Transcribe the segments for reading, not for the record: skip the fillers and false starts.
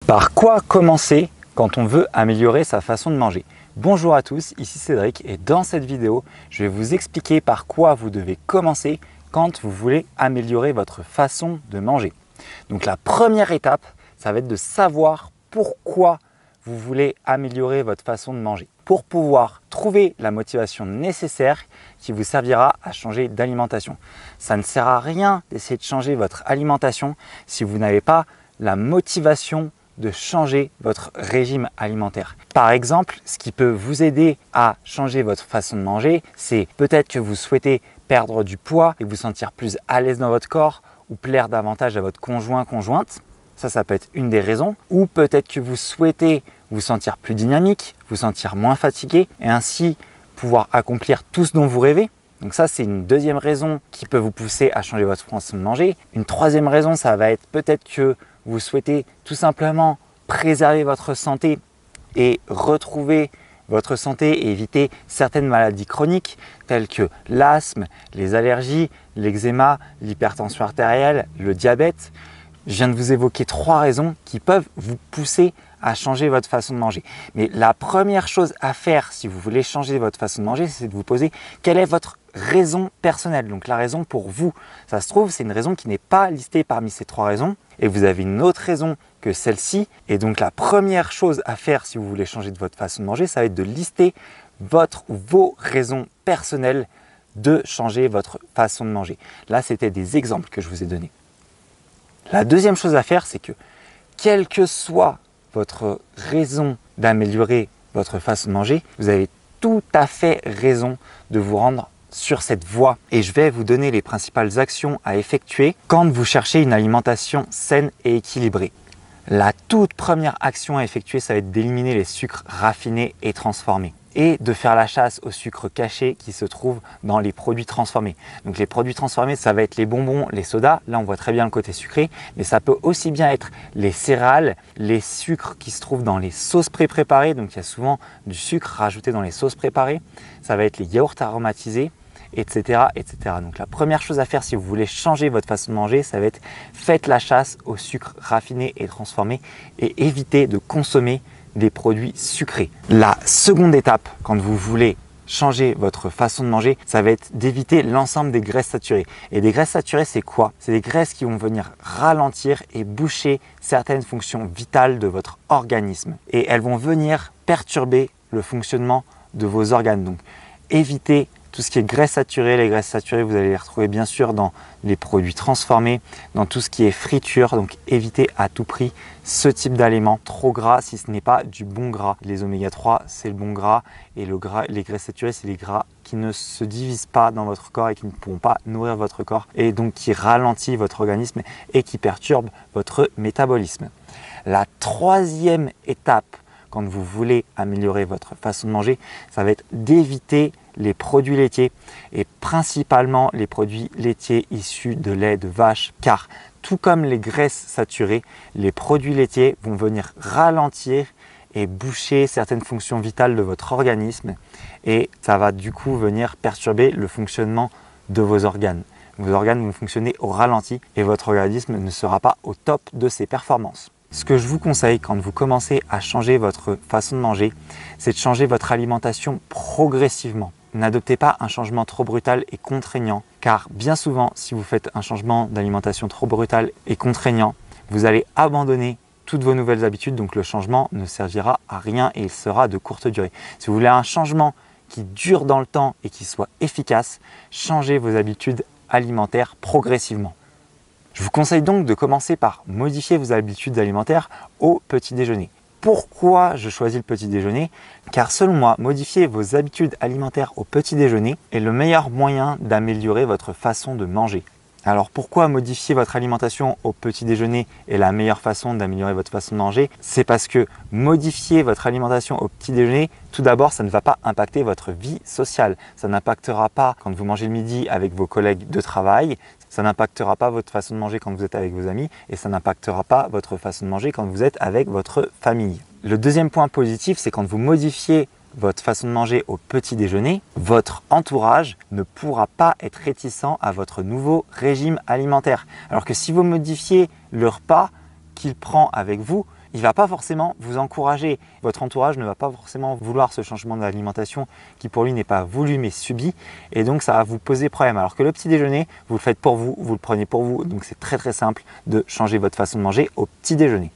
Par quoi commencer quand on veut améliorer sa façon de manger? Bonjour à tous, ici Cédric et dans cette vidéo, je vais vous expliquer par quoi vous devez commencer quand vous voulez améliorer votre façon de manger. Donc la première étape, ça va être de savoir pourquoi vous voulez améliorer votre façon de manger pour pouvoir trouver la motivation nécessaire qui vous servira à changer d'alimentation. Ça ne sert à rien d'essayer de changer votre alimentation si vous n'avez pas la motivation de changer votre régime alimentaire. Par exemple, ce qui peut vous aider à changer votre façon de manger, c'est peut-être que vous souhaitez perdre du poids et vous sentir plus à l'aise dans votre corps ou plaire davantage à votre conjointe. Ça peut être une des raisons. Ou peut-être que vous souhaitez vous sentir plus dynamique, vous sentir moins fatigué et ainsi pouvoir accomplir tout ce dont vous rêvez. Donc ça, c'est une deuxième raison qui peut vous pousser à changer votre façon de manger. Une troisième raison, ça va être peut-être que vous souhaitez tout simplement préserver votre santé et retrouver votre santé et éviter certaines maladies chroniques telles que l'asthme, les allergies, l'eczéma, l'hypertension artérielle, le diabète. Je viens de vous évoquer 3 raisons qui peuvent vous pousser à changer votre façon de manger. Mais la première chose à faire si vous voulez changer votre façon de manger, c'est de vous poser quelle est votre raison personnelle, donc la raison pour vous. Ça se trouve, c'est une raison qui n'est pas listée parmi ces 3 raisons et vous avez une autre raison que celle-ci. Et donc la première chose à faire si vous voulez changer de votre façon de manger, ça va être de lister vos raisons personnelles de changer votre façon de manger. Là, c'était des exemples que je vous ai donnés. La deuxième chose à faire, c'est que quelle que soit votre raison d'améliorer votre façon de manger, vous avez tout à fait raison de vous rendre sur cette voie. Et je vais vous donner les principales actions à effectuer quand vous cherchez une alimentation saine et équilibrée. La toute première action à effectuer, ça va être d'éliminer les sucres raffinés et transformés et de faire la chasse aux sucres cachés qui se trouvent dans les produits transformés. Donc les produits transformés, ça va être les bonbons, les sodas. Là, on voit très bien le côté sucré, mais ça peut aussi bien être les céréales, les sucres qui se trouvent dans les sauces pré-préparées. Donc il y a souvent du sucre rajouté dans les sauces préparées. Ça va être les yaourts aromatisés, etc., etc. Donc la première chose à faire si vous voulez changer votre façon de manger, ça va être faites la chasse aux sucres raffinés et transformés et évitez de consommer des produits sucrés. La seconde étape, quand vous voulez changer votre façon de manger, ça va être d'éviter l'ensemble des graisses saturées. Et des graisses saturées, c'est quoi? C'est des graisses qui vont venir ralentir et boucher certaines fonctions vitales de votre organisme. Et elles vont venir perturber le fonctionnement de vos organes. Donc, évitez tout ce qui est graisse saturée. Les graisses saturées, vous allez les retrouver bien sûr dans les produits transformés, dans tout ce qui est friture. Donc évitez à tout prix ce type d'aliments trop gras si ce n'est pas du bon gras. Les oméga 3, c'est le bon gras et les graisses saturées, c'est les gras qui ne se divisent pas dans votre corps et qui ne pourront pas nourrir votre corps et donc qui ralentissent votre organisme et qui perturbent votre métabolisme. La troisième étape quand vous voulez améliorer votre façon de manger, ça va être d'éviter les produits laitiers et principalement les produits laitiers issus de lait de vache, car tout comme les graisses saturées, les produits laitiers vont venir ralentir et boucher certaines fonctions vitales de votre organisme et ça va du coup venir perturber le fonctionnement de vos organes. Vos organes vont fonctionner au ralenti et votre organisme ne sera pas au top de ses performances. Ce que je vous conseille quand vous commencez à changer votre façon de manger, c'est de changer votre alimentation progressivement. N'adoptez pas un changement trop brutal et contraignant, car bien souvent, si vous faites un changement d'alimentation trop brutal et contraignant, vous allez abandonner toutes vos nouvelles habitudes, donc le changement ne servira à rien et il sera de courte durée. Si vous voulez un changement qui dure dans le temps et qui soit efficace, changez vos habitudes alimentaires progressivement. Je vous conseille donc de commencer par modifier vos habitudes alimentaires au petit déjeuner. Pourquoi je choisis le petit déjeuner? Car selon moi, modifier vos habitudes alimentaires au petit déjeuner est le meilleur moyen d'améliorer votre façon de manger. Alors pourquoi modifier votre alimentation au petit déjeuner est la meilleure façon d'améliorer votre façon de manger? C'est parce que modifier votre alimentation au petit déjeuner, tout d'abord, ça ne va pas impacter votre vie sociale. Ça n'impactera pas quand vous mangez le midi avec vos collègues de travail. Ça n'impactera pas votre façon de manger quand vous êtes avec vos amis et ça n'impactera pas votre façon de manger quand vous êtes avec votre famille. Le deuxième point positif, c'est quand vous modifiez votre façon de manger au petit déjeuner, votre entourage ne pourra pas être réticent à votre nouveau régime alimentaire. Alors que si vous modifiez le repas qu'il prend avec vous, il ne va pas forcément vous encourager. Votre entourage ne va pas forcément vouloir ce changement d'alimentation qui pour lui n'est pas voulu mais subi. Et donc ça va vous poser problème. Alors que le petit déjeuner, vous le faites pour vous, vous le prenez pour vous. Donc c'est très simple de changer votre façon de manger au petit déjeuner.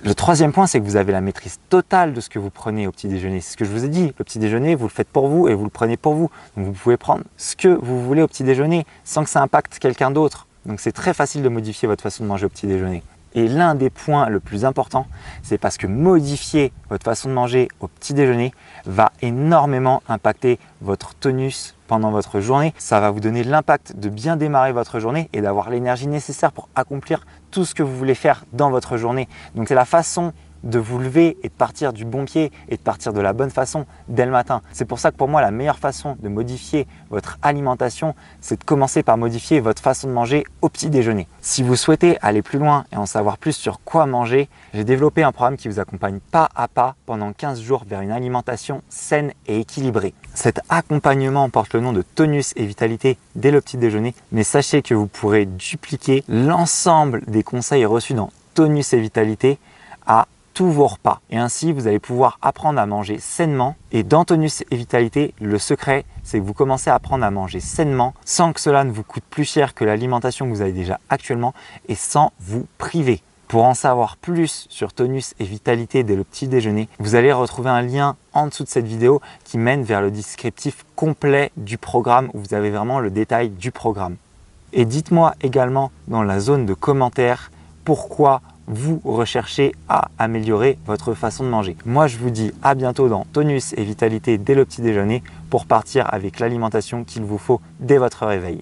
Le troisième point, c'est que vous avez la maîtrise totale de ce que vous prenez au petit déjeuner. C'est ce que je vous ai dit. Le petit déjeuner, vous le faites pour vous et vous le prenez pour vous. Donc vous pouvez prendre ce que vous voulez au petit déjeuner sans que ça impacte quelqu'un d'autre. Donc c'est très facile de modifier votre façon de manger au petit déjeuner. Et l'un des points le plus important, c'est parce que modifier votre façon de manger au petit déjeuner va énormément impacter votre tonus pendant votre journée. Ça va vous donner l'impact de bien démarrer votre journée et d'avoir l'énergie nécessaire pour accomplir tout ce que vous voulez faire dans votre journée. Donc c'est la façon de vous lever et de partir du bon pied et de partir de la bonne façon dès le matin. C'est pour ça que pour moi, la meilleure façon de modifier votre alimentation, c'est de commencer par modifier votre façon de manger au petit déjeuner. Si vous souhaitez aller plus loin et en savoir plus sur quoi manger, j'ai développé un programme qui vous accompagne pas à pas pendant 15 jours vers une alimentation saine et équilibrée. Cet accompagnement porte le nom de Tonus et Vitalité dès le petit déjeuner, mais sachez que vous pourrez dupliquer l'ensemble des conseils reçus dans Tonus et Vitalité à tous vos repas. Et ainsi, vous allez pouvoir apprendre à manger sainement. Et dans Tonus et Vitalité, le secret, c'est que vous commencez à apprendre à manger sainement sans que cela ne vous coûte plus cher que l'alimentation que vous avez déjà actuellement et sans vous priver. Pour en savoir plus sur Tonus et Vitalité dès le petit déjeuner, vous allez retrouver un lien en dessous de cette vidéo qui mène vers le descriptif complet du programme où vous avez vraiment le détail du programme. Et dites-moi également dans la zone de commentaires pourquoi vous recherchez à améliorer votre façon de manger. Moi, je vous dis à bientôt dans Tonus et Vitalité dès le petit déjeuner pour partir avec l'alimentation qu'il vous faut dès votre réveil.